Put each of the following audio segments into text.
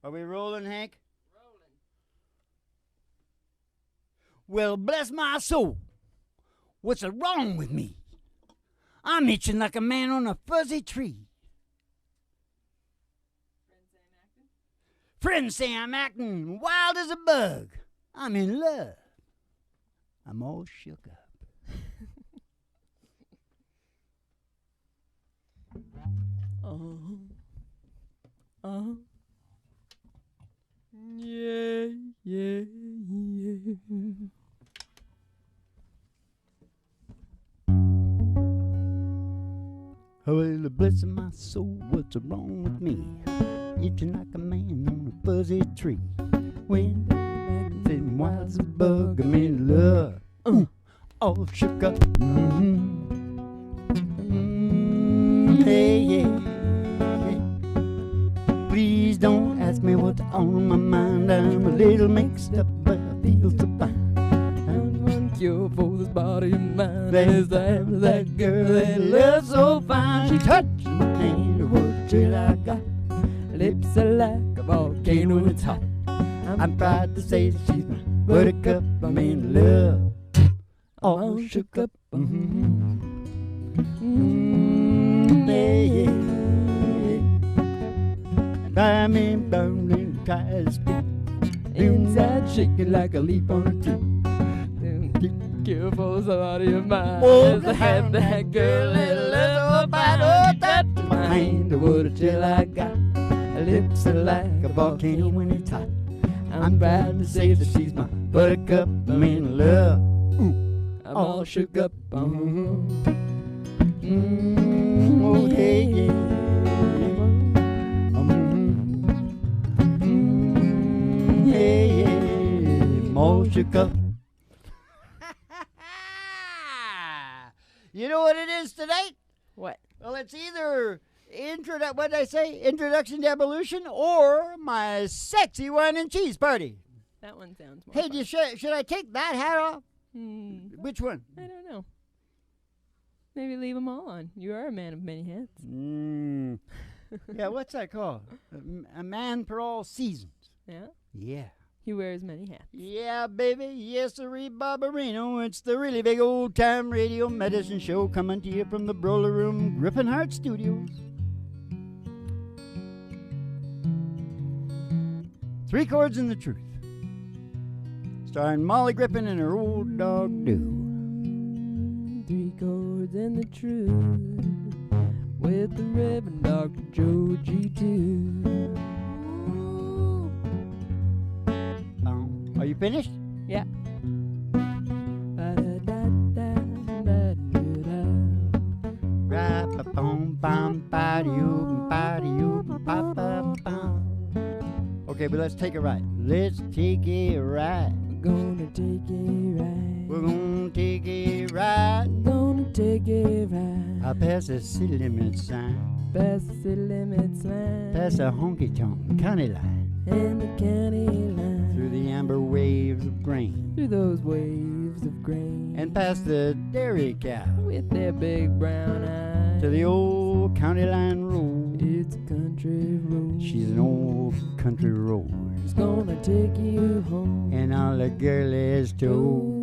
Are we rolling, Hank? Rolling. Well, bless my soul. What's wrong with me? I'm itching like a man on a fuzzy tree. Friends say I'm acting wild as a bug. I'm in love. I'm all shook up. Yeah, yeah, yeah. Well, bless my soul, what's wrong with me? Itching like a man on a fuzzy tree. When I'm wild as a bug, I'm in love. All shook up. Hey, yeah. Please don't ask me what's on my mind. I'm a little mixed up, but I feel so fine. I'm one cure for this body of mine. There's that girl that loves so fine. She touched my hand, what till I got. Lips are like a volcano when it's hot. I'm proud to say that she's my buttercup. I'm in love. All shook up. Yeah, yeah. I'm in burning, try to speak. Inside shaking like a leaf on a tree. Cure for somebody of mine. Oh, I had that girl that loves so fine. Oh, touch my hand, what till I got. Lips are like a volcano when it's hot. I'm proud to say that she's my buttercup. I'm in love. I'm all shook up. Oh, hey, yeah. Hey, yeah. I'm all shook up. You know what it is tonight? What? Well, it's either what did I say? Introduction to Evolution or my sexy wine and cheese party. That one sounds more Hey, fun. should I take that hat off? Which one? I don't know. Maybe leave them all on. You are a man of many hats. Yeah, what's that called? A man for all seasons. Yeah? Yeah. He wears many hats. Yeah, baby. Yes, sirree, Barbarino. It's the really big old-time radio medicine show coming to you from the Broiler Room, Griffin Hart Studios. 3 Chords and the Truth. Starring Molly Griffin and her old dog, Doo. 3 Chords and the Truth. With the Reverend Dr. Joe G2. Are you finished? Yeah. Okay, but let's take it right. Let's take it right. We're gonna take it right. We're gonna take it right. Gonna take it right. I pass the city limit sign. Past the city limits line. Past the Honky Tonk county line. And the county line. Through the amber waves of grain. Through those waves of grain. And past the dairy cow. With their big brown eyes. To the old county line road. It's a country road. She's an old country road. It's gonna take you home. And all the girlies too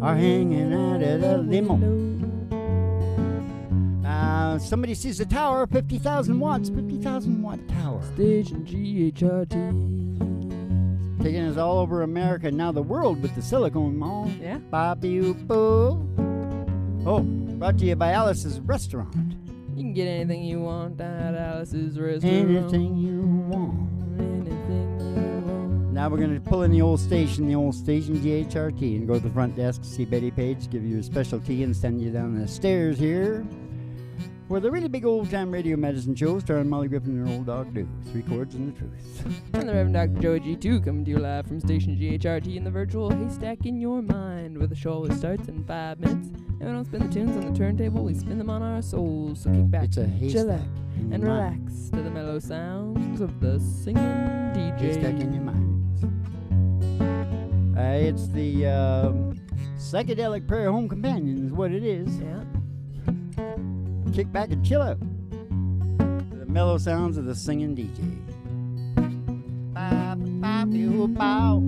are hanging out at a limo. Somebody sees the tower, 50,000 watts, 50,000 watt tower. Station GHRT. Taking us all over America, now the world with the Silicon Mall. Yeah. Bobby-oo-boo. Oh, brought to you by Alice's Restaurant. You can get anything you want down at Alice's Restaurant. Anything you want. Anything you want. Now we're going to pull in the old station GHRT, and go to the front desk, see Betty Page, give you your specialty, and send you down the stairs here for the really big old-time radio medicine show starring Molly Griffin and her old dog, Doo. 3 Chords and the Truth. I'm the Reverend Dr. Joe G2 coming to you live from station GHRT in the virtual haystack in your mind, where the show always starts in 5 minutes. And we don't spin the tunes on the turntable, we spin them on our souls. So kick back, It's a haystack chillax, in your and mind. relax to the mellow sounds of the singing DJ. Haystack in your mind. It's the psychedelic prayer home companion is what it is. Yeah. Kick back and chill out to the mellow sounds of the singing DJ. Pappy oop bow.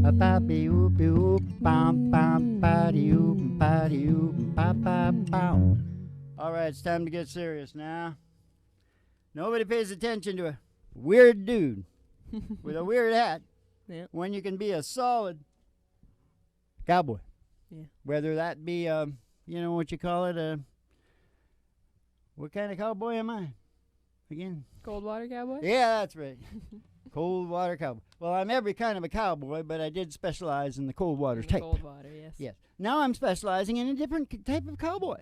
A pappy oop oop bam bam patty oop pa pa pow. All right, it's time to get serious now. Nobody pays attention to a weird dude with a weird hat when you can be a solid cowboy. Yeah. Whether that be, you know what you call it, what kind of cowboy am I? Again? Cold water cowboy? Yeah, that's right. Cold water cowboy. Well, I'm every kind of a cowboy, but I did specialize in the cold water type. Cold water, yes. Yes. Now I'm specializing in a different type of cowboy.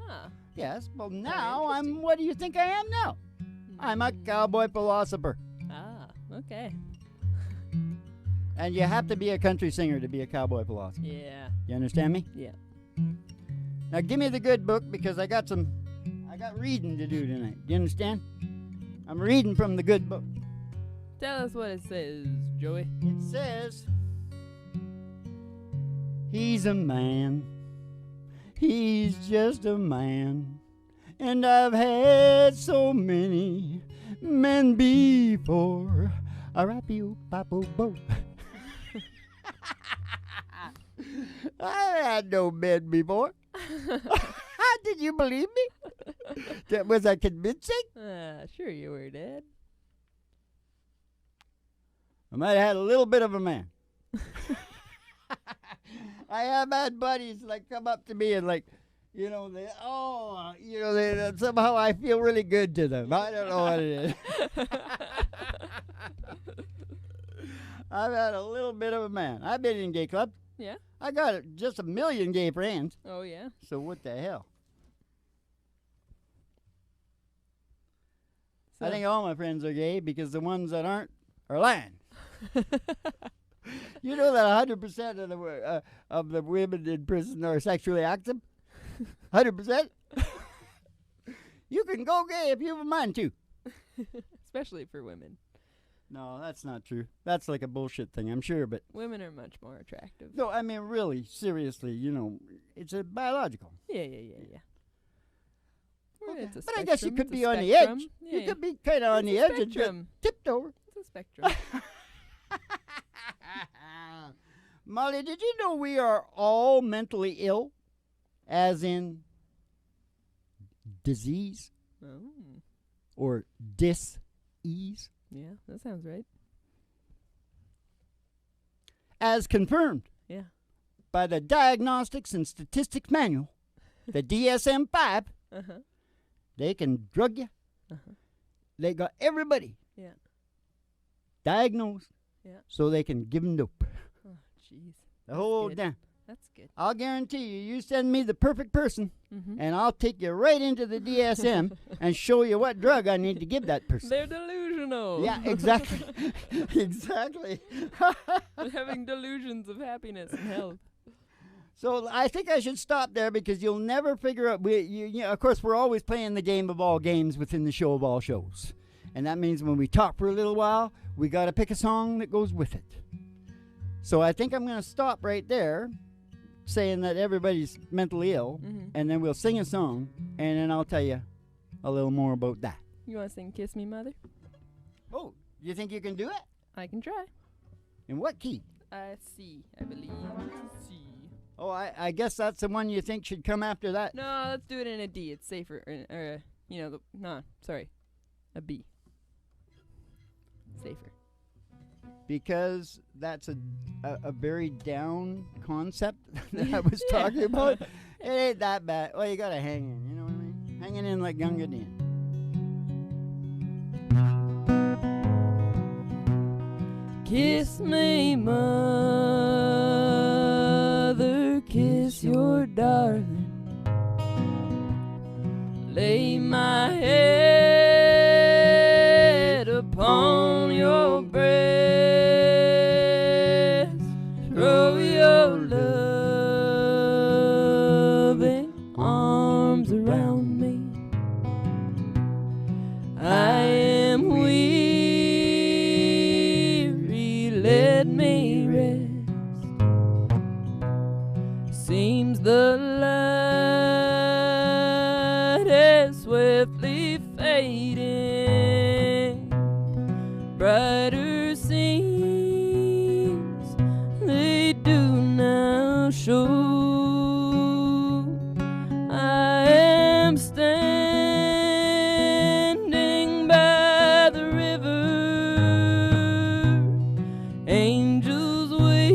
Ah. Yes. Well, now I'm, what do you think I am now? I'm a cowboy philosopher. Ah, okay. And you have to be a country singer to be a cowboy philosopher. Yeah. You understand me? Yeah. Now give me the good book because I got reading to do tonight. Do you understand? I'm reading from the good book. Tell us what it says, Joey. It says, he's a man. He's just a man. And I've had so many men before. A-rap-you-pop-o-bo. I had no men before. Did you believe me? Was I convincing? Sure you were, Dad. I might have had a little bit of a man. I have had buddies like come up to me and like, you know, somehow I feel really good to them. I don't know what it is. I've had a little bit of a man. I've been in gay clubs. Yeah. I got just a million gay friends. Oh, yeah? So what the hell? So I think all my friends are gay because the ones that aren't are lying. You know that 100% of the women in prison are sexually active? 100%? You can go gay if you have a mind to. Especially for women. No, that's not true. That's like a bullshit thing, I'm sure, but... Women are much more attractive. No, I mean, really, seriously, you know, it's a biological. Yeah. Well, Okay. it's a But I guess you spectrum, could it's a be on the spectrum. edge. Yeah, You could be kind of on the edge and just spectrum. tipped over. It's a spectrum. Molly, did you know we are all mentally ill? As in disease Oh. or dis-ease? Yeah, that sounds right. As confirmed Yeah. by the Diagnostics and Statistics Manual, the DSM-5, Uh-huh. they can drug you. Uh-huh. They got everybody Yeah. diagnosed Yeah. so they can give them dope. Oh, jeez. The whole good. damn. That's good. I'll guarantee you, you send me the perfect person, Mm-hmm. and I'll take you right into the DSM and show you what drug I need to give that person. They're delusional. Yeah, exactly. Exactly. They're having delusions of happiness and health. So I think I should stop there because you'll never figure out. Of course, we're always playing the game of all games within the show of all shows. And that means when we talk for a little while, we got to pick a song that goes with it. So I think I'm going to stop right there, saying that everybody's mentally ill, Mm-hmm. and then we'll sing a song, and then I'll tell you a little more about that. You want to sing Kiss Me, Mother? Oh, you think you can do it? I can try. In what key? C, I believe. C. Oh, I guess that's the one you think should come after that. No, let's do it in a D. It's safer. A B. Safer. Because that's a very down concept that I was talking about. It ain't that bad. Well, you gotta hang in, you know what I mean? Hanging in like Gunga Din. Kiss me, mother, kiss your darling. Lay my head upon your breast. Throw your loving arms around me. I am weary, let me rest. Seems the light is swiftly fading, brighter shore. I am standing by the river. Angels wait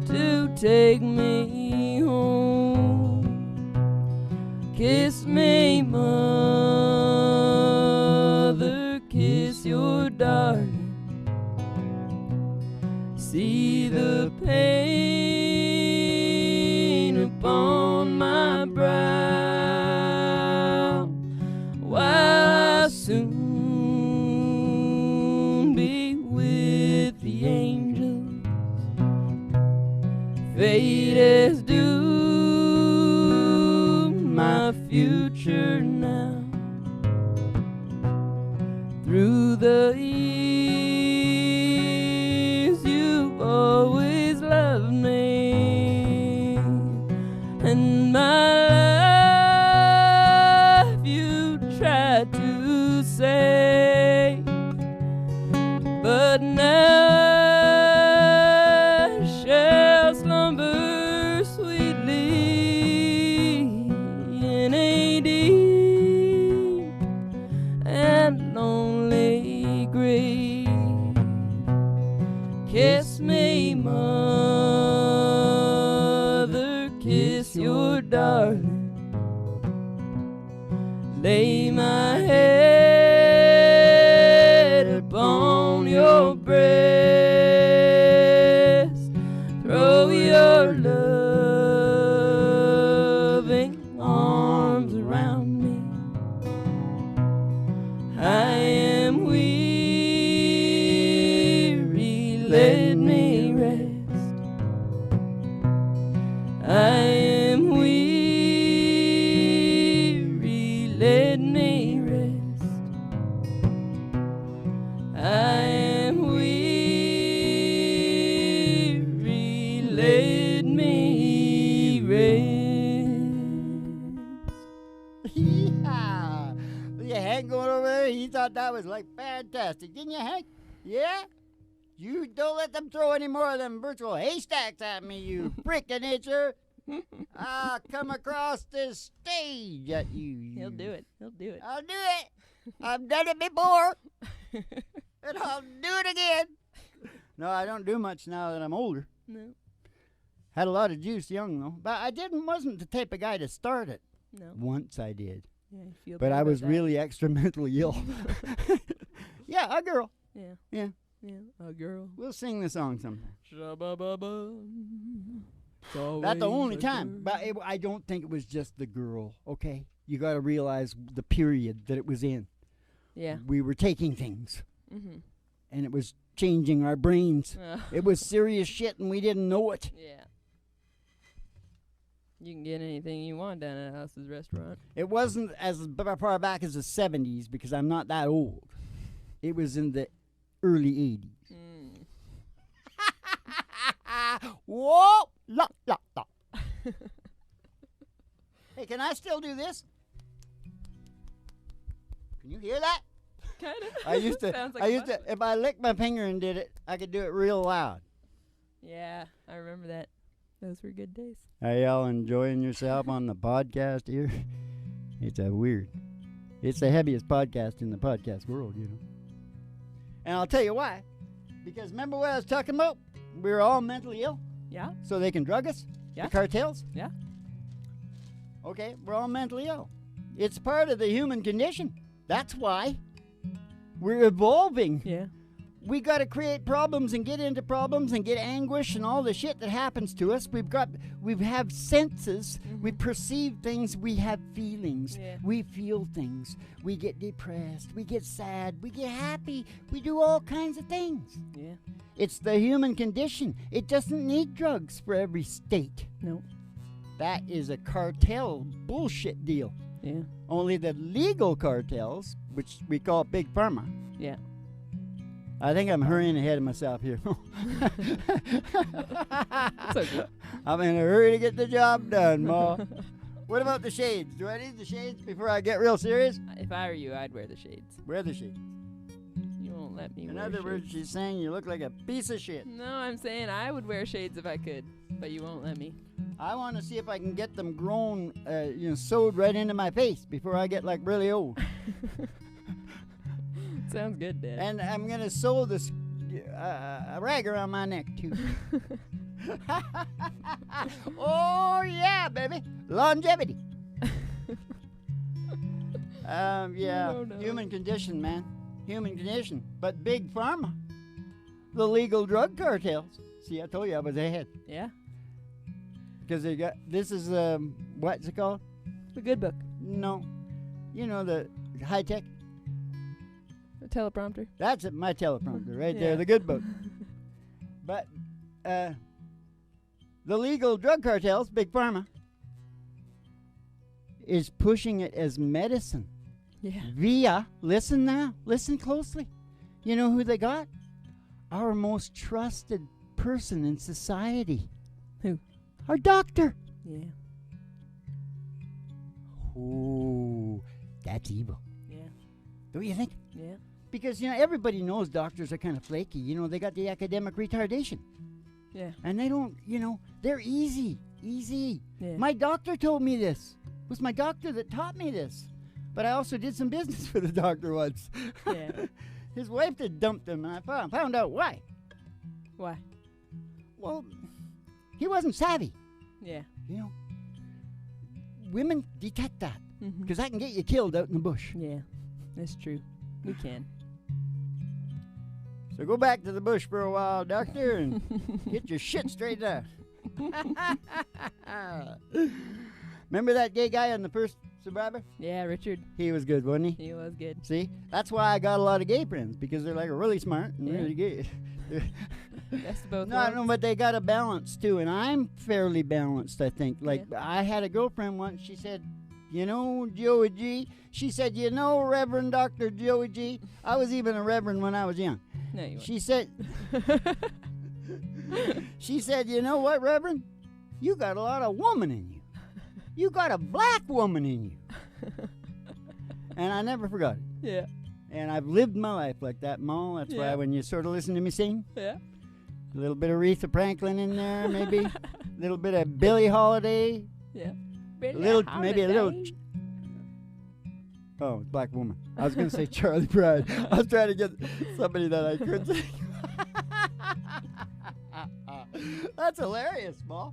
to take me home. Kiss me, mother, kiss your darling. See the pain upon my brow, while I soon be with the angels. Fate has doomed my future now. Through the years you always loved me, and my life you tried to save, but now I shall slumber sweetly in a deep and lonely grave. Kiss me, mother, kiss your darling. Lay my head upon your breast. Throw your loving arms around me. I am weary, let me rest. I am weary, let me rest. I am weary, let me rest. Yeah. Look at Hank going over there. He thought that was like fantastic. Didn't you, Hank? Yeah? You don't let them throw any more of them virtual haystacks at me, you frickin' itcher. I'll come across this stage at you. He'll do it. He'll do it. I'll do it. I've done it before. And I'll do it again. No, I don't do much now that I'm older. No. Had a lot of juice young, though. But I wasn't the type of guy to start it. No. Once I did. Yeah, I feel But bad I about was that. really extra mentally ill. Yeah, a girl. Yeah. Yeah. Yeah. A girl. We'll sing the song sometime. Sha-ba-ba-ba. That's the only time. But I don't think it was just the girl, okay? You got to realize the period that it was in. Yeah. We were taking things, Mm-hmm. and it was changing our brains. Oh. It was serious shit, and we didn't know it. Yeah. You can get anything you want down at House's restaurant. It wasn't as far back as the 70s, because I'm not that old. It was in the early 80s. Mm. Whoa! La, la, la. Hey, can I still do this? Can you hear that? Kind of. I used to, Sounds like if I licked my finger and did it, I could do it real loud. Yeah, I remember that. Those were good days. Are y'all enjoying yourself on the podcast here? It's weird. It's the heaviest podcast in the podcast world, you know. And I'll tell you why. Because remember what I was talking about? We were all mentally ill, Yeah. so they can drug us? Yeah. The cartels? Yeah. Okay, we're all mentally ill. It's part of the human condition. That's why. We're evolving. Yeah. We got to create problems and get into problems and get anguish and all the shit that happens to us. We have senses. Mhm. We perceive things. We have feelings. Yeah. We feel things. We get depressed. We get sad. We get happy. We do all kinds of things. Yeah. It's the human condition. It doesn't need drugs for every state. No. That is a cartel bullshit deal. Yeah. Only the legal cartels, which we call Big Pharma. Yeah. I think I'm hurrying ahead of myself here. It's okay. I'm in a hurry to get the job done, Ma. What about the shades? Do I need the shades before I get real serious? If I were you, I'd wear the shades. Wear the shades. You won't won't let me In wear other words, shades. she's saying you look like a piece of shit. No, I'm saying I would wear shades if I could, but you won't let me. I want to see if I can get them grown, sewed right into my face before I get like really old. Sounds good, Dad. And I'm gonna sew this a rag around my neck too. Oh yeah, baby, longevity. Yeah, No, no. human condition, man, human condition. But big pharma, the legal drug cartels. See, I told you I was ahead. Yeah, Because they got this is what's it called? the good book. No, you know the high tech. A teleprompter. That's it, my teleprompter right Yeah. there, the good book. But the legal drug cartels, big pharma, is pushing it as medicine Yeah. via. Listen now, listen closely. You know who they got? Our most trusted person in society. Who? Our doctor. Yeah. Oh, that's evil. Yeah. Don't you think? Yeah. Because, everybody knows doctors are kind of flaky. They got the academic retardation. Yeah. And they don't, they're easy. Easy. Yeah. My doctor told me this. It was my doctor that taught me this. But I also did some business for the doctor once. Yeah. His wife had dumped him, and I found out why. Why? Well, he wasn't savvy. Yeah. Women detect that. Mm-hmm. Because that can get you killed out in the bush. Yeah. That's true. We can. So go back to the bush for a while, doctor, and get your shit straightened out. Remember that gay guy on the first Survivor? Yeah, Richard. He was good, wasn't he? He was good. See? That's why I got a lot of gay friends, because they're like really smart and Yeah. really gay. Best of both No, worlds. but they got a balance too, and I'm fairly balanced, I think. Like, I had a girlfriend once, she said, Joey G. She said, Reverend Dr. Joey G. I was even a reverend when I was young. No, you She said, you know what, Reverend? You got a lot of woman in you. You got a black woman in you. And I never forgot it. Yeah. And I've lived my life like that, Ma. That's why Yeah. when you sort of listen to me sing, Yeah. a little bit of Aretha Franklin in there, maybe. A little bit of Billie Holiday. Yeah. Maybe a little. Oh, black woman. I was going to say Charlie Pride. I was trying to get somebody that I could say. That's hilarious, Ma.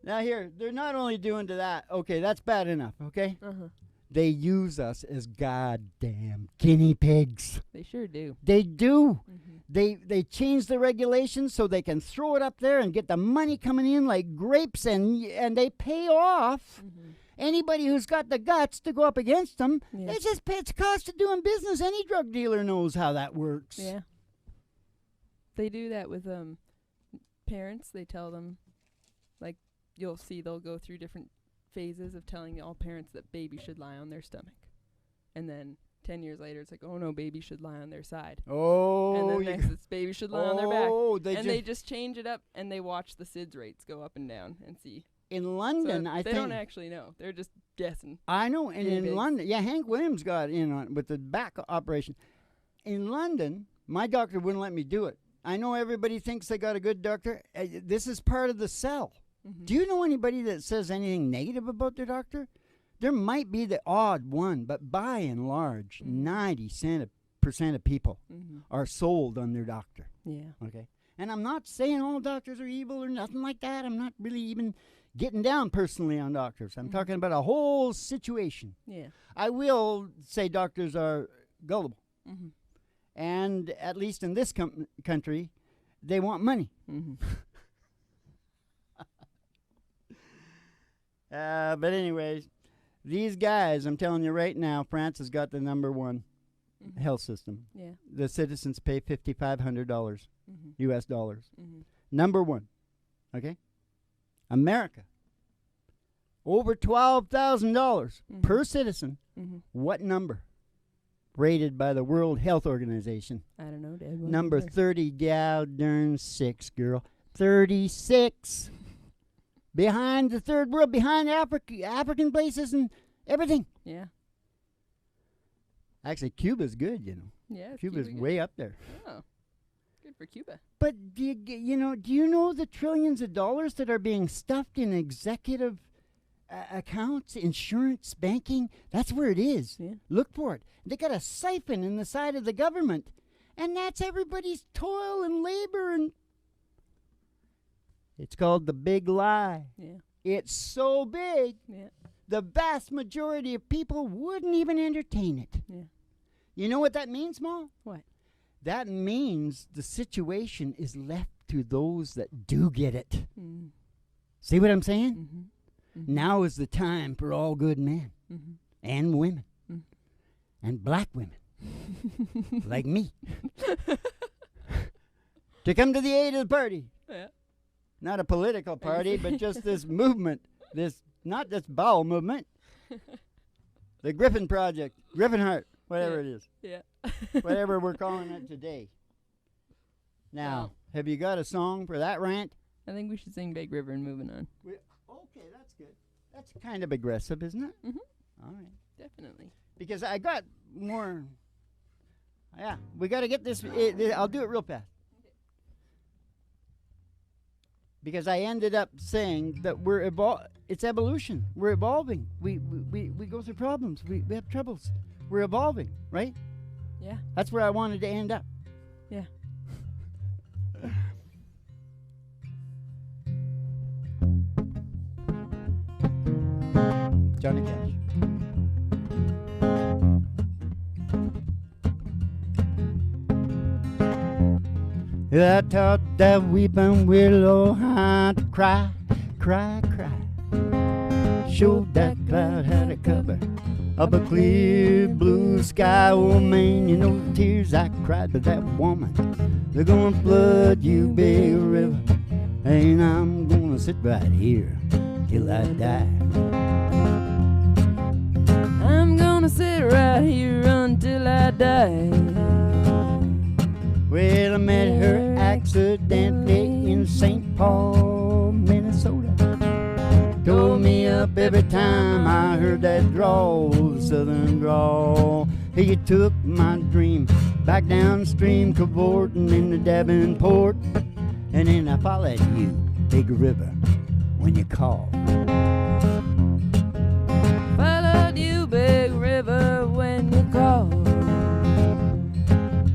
Now here, they're not only doing to that. Okay, that's bad enough, okay? Uh-huh. They use us as goddamn guinea pigs. They sure do. They do. Mm-hmm. They change the regulations so they can throw it up there and get the money coming in like grapes, and they pay off Mm-hmm. anybody who's got the guts to go up against them. Yeah. It's cost of doing business. Any drug dealer knows how that works. Yeah. They do that with parents. They tell them, like, you'll see they'll go through different phases of telling all parents that baby should lie on their stomach. And then 10 years later, it's like, oh no, baby should lie on their side. Oh, And then next, it's baby should lie on their back. Oh, They just change it up, and they watch the SIDS rates go up and down and see. in London, So I they think. don't actually know. They're just guessing. I know, and guinea in pigs. London, yeah, Hank Williams got in on with the back operation. In London, my doctor wouldn't let me do it. I know everybody thinks they got a good doctor. This is part of the sell. Mm-hmm. Do you know anybody that says anything negative about their doctor? There might be the odd one, but by and large, 90% of people Mm-hmm. are sold on their doctor. Yeah. Okay? And I'm not saying all doctors are evil or nothing like that. I'm not really even getting down personally on doctors. I'm talking about a whole situation. Yeah. I will say doctors are gullible. Mm-hmm. And at least in this country, they want money. Mm-hmm. But anyways, these guys, I'm telling you right now, France has got the number one Mm-hmm. health system. Yeah. The citizens pay $5,500 Mm-hmm. U.S. dollars. Mm-hmm. Number one. Okay? America. Over $12,000 Mhm. per citizen. Mm-hmm. What number? Rated by the World Health Organization. I don't know, Dad. What Number number? 30, gal darn 6, girl. 36. Behind the third world, behind African places and everything. Yeah. Actually, Cuba's good, you know. Yeah, Cuba's Cuba way up there. Oh, good for Cuba. But do you know the trillions of dollars that are being stuffed in executive accounts, insurance, banking? That's where it is. Yeah. Look for it. They got a siphon in the side of the government, and that's everybody's toil and labor, and it's called the big lie. Yeah. It's so big, Yeah. the vast majority of people wouldn't even entertain it. Yeah. You know what that means, Ma? What? That means the situation is left to those that do get it. Mm. See what I'm saying? Mm-hmm. Mm-hmm. Now is the time for all good men Mm-hmm. and women Mm. and black women like me to come to the aid of the party. Yeah. Not a political party, but just this movement, not this bowel movement, the Griffin Project, Griffin Heart, whatever it is, Yeah. whatever we're calling it today. Now, Wow. have you got a song for that rant? I think we should sing Big River and moving on. Okay, that's good. That's kind of aggressive, isn't it? Mm-hmm. All right. Definitely. Because I got more. Yeah, we got to get this. I'll do it real fast. Because I ended up saying that it's evolution. We're evolving. We go through problems. We have troubles. We're evolving, right? Yeah. That's where I wanted to end up. Yeah. Johnny Cash. I taught that weeping willow how to cry, cry, cry. Showed that cloud how to cover up a clear blue sky. Oh man, you know the tears I cried for that woman, they're gonna flood you, big river. And I'm gonna sit right here till I die. I'm gonna sit right here until I die. Well, I met her accidentally in St. Paul, Minnesota. Tore me up every time I heard that drawl, the southern drawl. He took my dream back downstream, cavorting in the Davenport. And then I followed you, big river, when you called. Followed you, big river, when you called.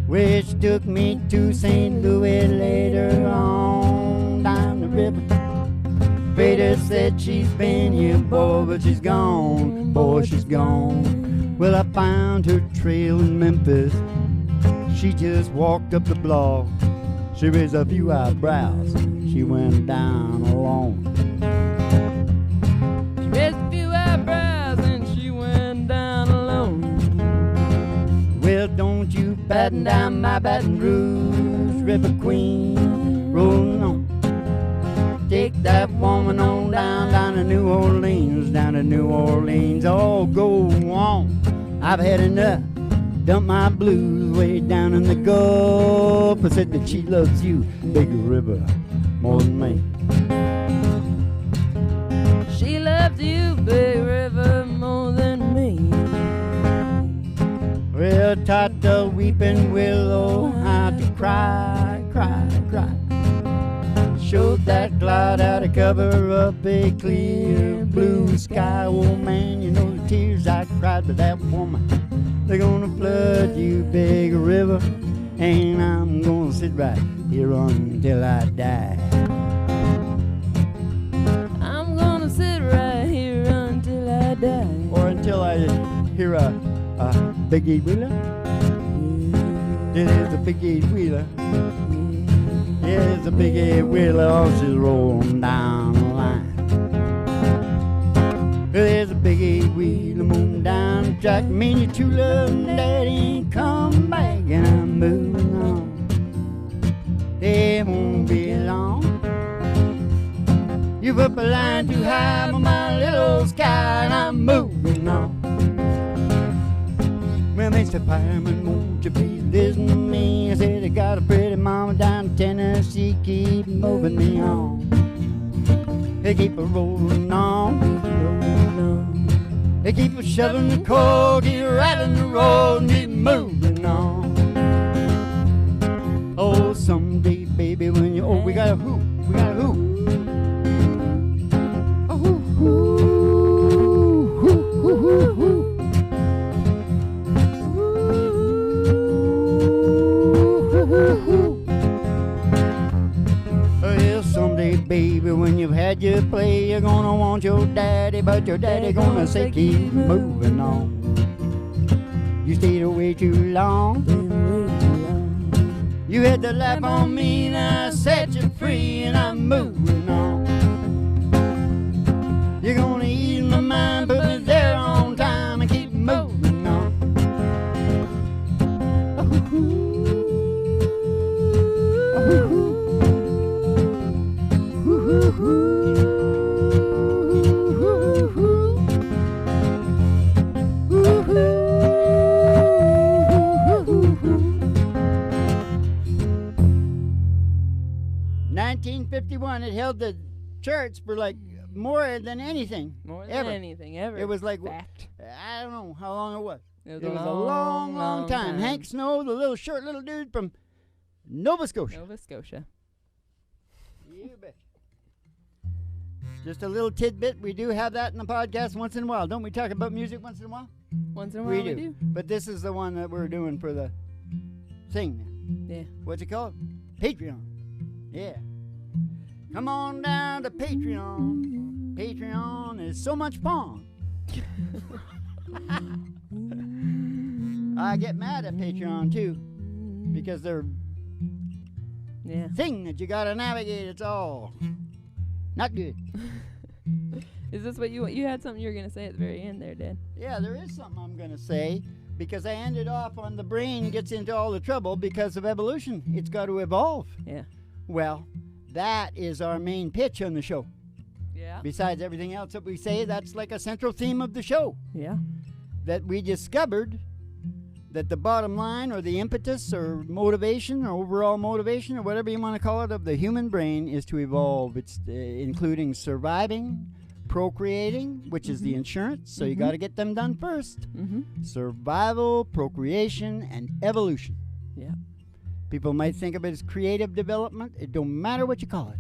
Which took me to St. Louis later on down the river. Vader said she's been here, boy, but she's gone, boy, she's gone. Well, I found her trail in Memphis. She just walked up the block. She raised a few eyebrows. She went down alone. She raised a few eyebrows and she went down alone. Well, don't you batten down my Baton Rouge, River Queen, rolling on. Take that woman on down to New Orleans, down to New Orleans. Oh, go on, I've had enough. Dump my blues way down in the Gulf. I said that she loves you, big river, more than me. She loves you, big river, more than me. Well, taught the weeping willow how to cry, cry, cry. Showed that cloud how to cover up a clear blue sky. Oh man, you know the tears I cried for that woman, they're gonna flood you, big river. And I'm gonna sit right here until I die. I'm gonna sit right here until I die. Or until I hear a big eight wheeler. It is a big eight wheeler. Yeah, it's a big eight wheeler. Oh, she's rolling down the line. There's a big eight wheeler moving down the track. Me and your true love and daddy ain't come back, and I'm moving on. It won't be long. You've up a line too high on my little sky, and I'm moving on. Well, Mr. Fireman, won't you please listen to me? I said I got a pretty mama down in Tennessee, keep moving me on. They keep a rolling on, rolling on. They keep shoving the coal, keep riding the road, and keep moving on. Oh, someday, baby, when you... Oh, we got a hoop. We got a hoop. A hoop, hoop, hoop, hoop, hoop, hoop. Well, someday, baby, when you've had your play, you're gonna want your daddy, but your daddy gonna say keep moving on. You stayed away too long. You had to laugh on me, and I set you free, and I'm moving on. You're gonna ease my mind, put me there on time, and keep moving on. It held the charts for like more than anything. More than ever. Anything ever. It was like, fact. I don't know how long it was. It was a long, long time. Hank Snow, the little short little dude from Nova Scotia. Nova Scotia. You bet. Just a little tidbit. We do have that in the podcast once in a while. Don't we talk about music once in a while? Once in a while we do. But this is the one that we're doing for the thing. Yeah. What's it called? Patreon. Yeah. Come on down to Patreon. Patreon is so much fun. I get mad at Patreon too, because they're thing that you gotta navigate. It's all not good. Is this what you had something you were gonna say at the very end there, Dad? Yeah, there is something I'm gonna say, because I ended off on the brain gets into all the trouble because of evolution. It's got to evolve. Yeah. Well, that is our main pitch on the show. Yeah. Besides everything else that we say, that's like a central theme of the show. Yeah. That we discovered that the bottom line, or the impetus, or motivation, or overall motivation, or whatever you want to call it, of the human brain is to evolve. It's including surviving, procreating, which is the insurance, so you got to get them done first. Survival, procreation, and evolution. Yeah. People might think of it as creative development. It don't matter what you call it.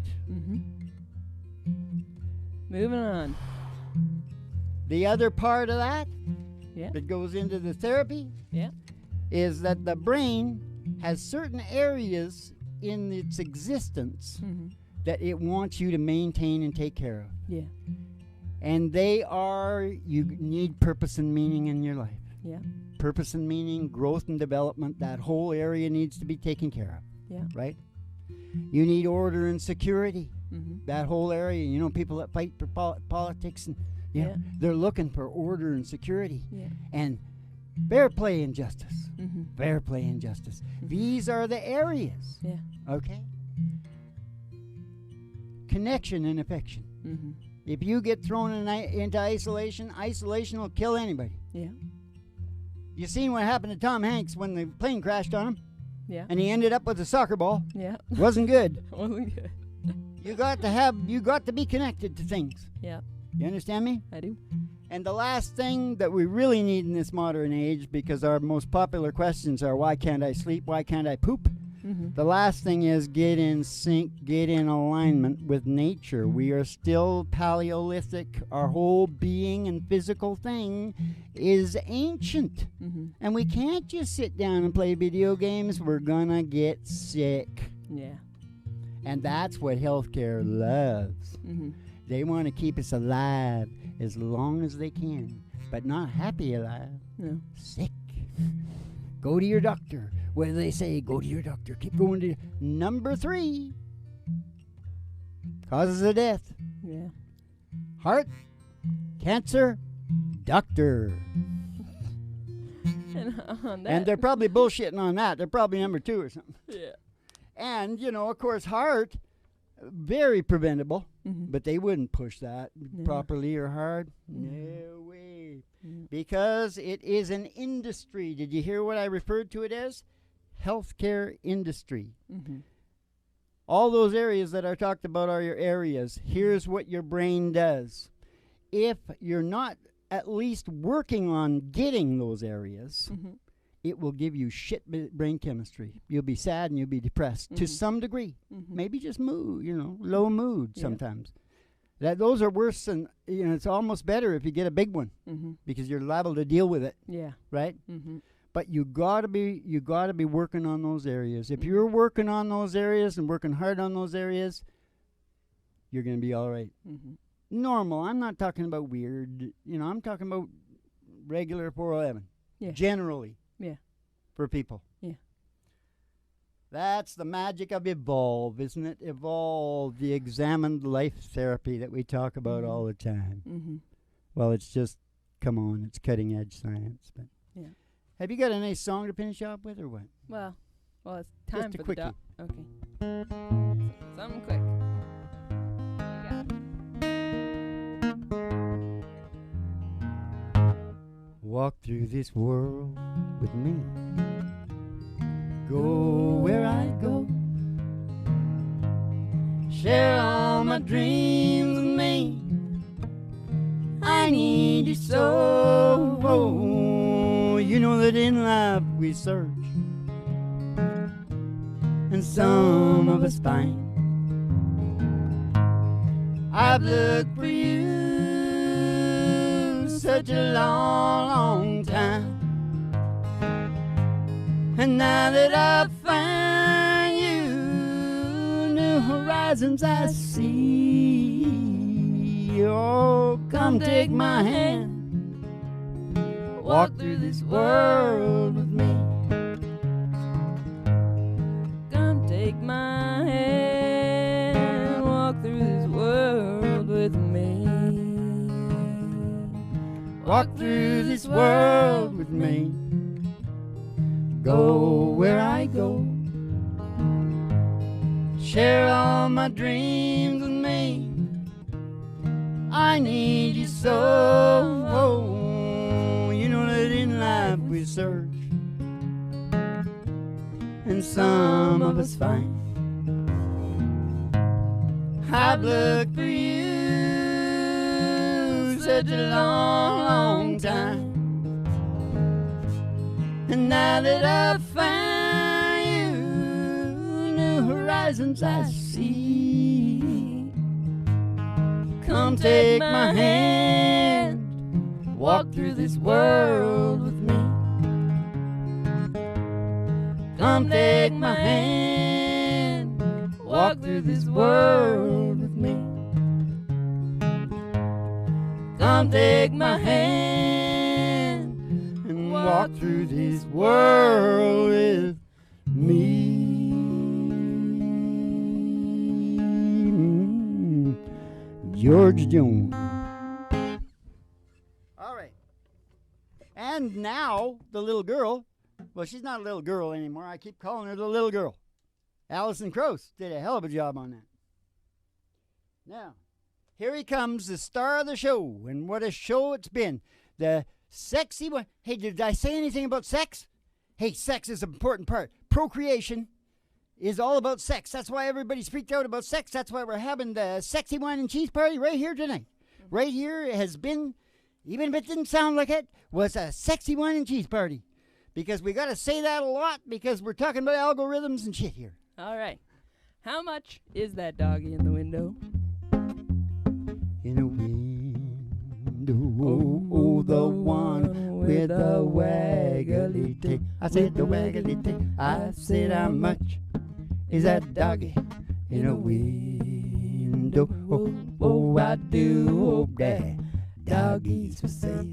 Moving on. The other part of that that goes into the therapy is that the brain has certain areas in its existence that it wants you to maintain and take care of. Yeah. And they are, you need purpose and meaning in your life. Yeah. Purpose and meaning, growth and development, that whole area needs to be taken care of. Yeah. Right? You need order and security. That whole area, you know, people that fight for politics, and they're looking for order and security. Yeah. And fair play and justice. Fair play and justice. These are the areas. Yeah. Okay? Connection and affection. If you get thrown into isolation, isolation will kill anybody. Yeah. You seen what happened to Tom Hanks when the plane crashed on him? Yeah. And he ended up with a soccer ball. Yeah. Wasn't good. Wasn't good. You got to be connected to things. Yeah. You understand me? I do. And the last thing that we really need in this modern age, because our most popular questions are, why can't I sleep? Why can't I poop? The last thing is get in sync, get in alignment with nature. We are still Paleolithic. Our whole being and physical thing is ancient. And we can't just sit down and play video games. We're gonna get sick. Yeah. And that's what healthcare loves. They want to keep us alive as long as they can, but not happy alive. No. Sick. Go to your doctor. What do they say? Go to your doctor. Keep going to number 3. Causes of death. Yeah. Heart, cancer, doctor. And on that. And they're probably bullshitting on that. They're probably number 2 or something. Yeah. And, you know, of course, heart, very preventable, but they wouldn't push that properly or hard. No way. Because it is an industry. Did you hear what I referred to it as? Healthcare industry. All those areas that are talked about are your areas. Here's what your brain does. If you're not at least working on getting those areas, it will give you shit brain chemistry. You'll be sad and you'll be depressed to some degree. Maybe just mood, low mood sometimes. Those are worse than, it's almost better if you get a big one because you're liable to deal with it. Yeah. Right? But you gotta be working on those areas. If you're working on those areas and working hard on those areas, you're gonna be all right. Normal. I'm not talking about weird. I'm talking about regular 411. Yeah. Generally. Yeah. For people. Yeah. That's the magic of Evolve, isn't it? Evolve, the examined life therapy that we talk about all the time. Well, it's just, come on, it's cutting edge science. But yeah. Have you got a nice song to finish up with, or what? Well, it's time just a for quickie. the Okay. Something quick. Walk through this world with me. Go where I go. Share all my dreams with me. I need you so. You know that in life we search, and some of us find. I've looked for you such a long, long time, and now that I've found you, new horizons I see. Oh, come take my hand, walk through this world with me. Come take my hand, walk through this world with me. Walk through this world with me. Go where I go. Share all my dreams with me. I need you so. You know that in life we search, and some of us find. I've looked for you such a long, long time, and now that I've found you, new horizons I see. Come take my hand, walk through this world with me. Come take my hand, walk through this world with me. Come take my hand and walk through this world with me. George Jones. All right. And now the little girl, well, she's not a little girl anymore. I keep calling her the little girl. Alison Krauss did a hell of a job on that. Now, here he comes, the star of the show, and what a show it's been. The sexy one. Hey, did I say anything about sex? Hey, sex is an important part. Procreation is all about sex. That's why everybody's freaked out about sex. That's why we're having the sexy wine and cheese party right here tonight. Right here has been, even if it didn't sound like it, was a sexy wine and cheese party. Because we got to say that a lot because we're talking about algorithms and shit here. All right. How much is that doggy in the window? In a window, oh, the one with the waggly tail. I said the waggly tail. I said how much is that doggy in a window? Oh, I do hope that doggy's for sale.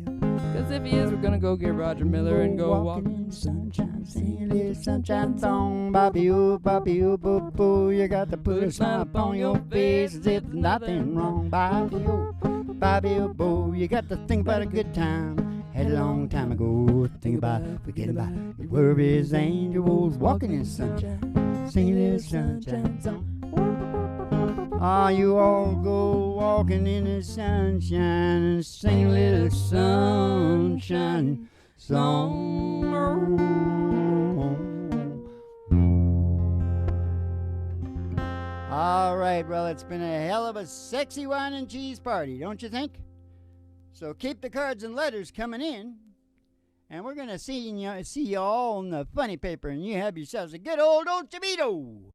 Because if he is, we're going to go get Roger Miller and go walking in the sunshine, sing a little sunshine song. Bobby, boo, boo, boo. You got to put a smile upon your face as if there's nothing wrong. Bobby, boo, you got to think about a good time. Had a long time ago, think about forgetting about your worries, angels walking in the sunshine, sing a little sunshine song. Ah, you all go walking in the sunshine and sing a little sunshine song. All right, well, it's been a hell of a sexy wine and cheese party, don't you think? So keep the cards and letters coming in. And we're going to see you all on the funny paper. And you have yourselves a good old Old Tomato.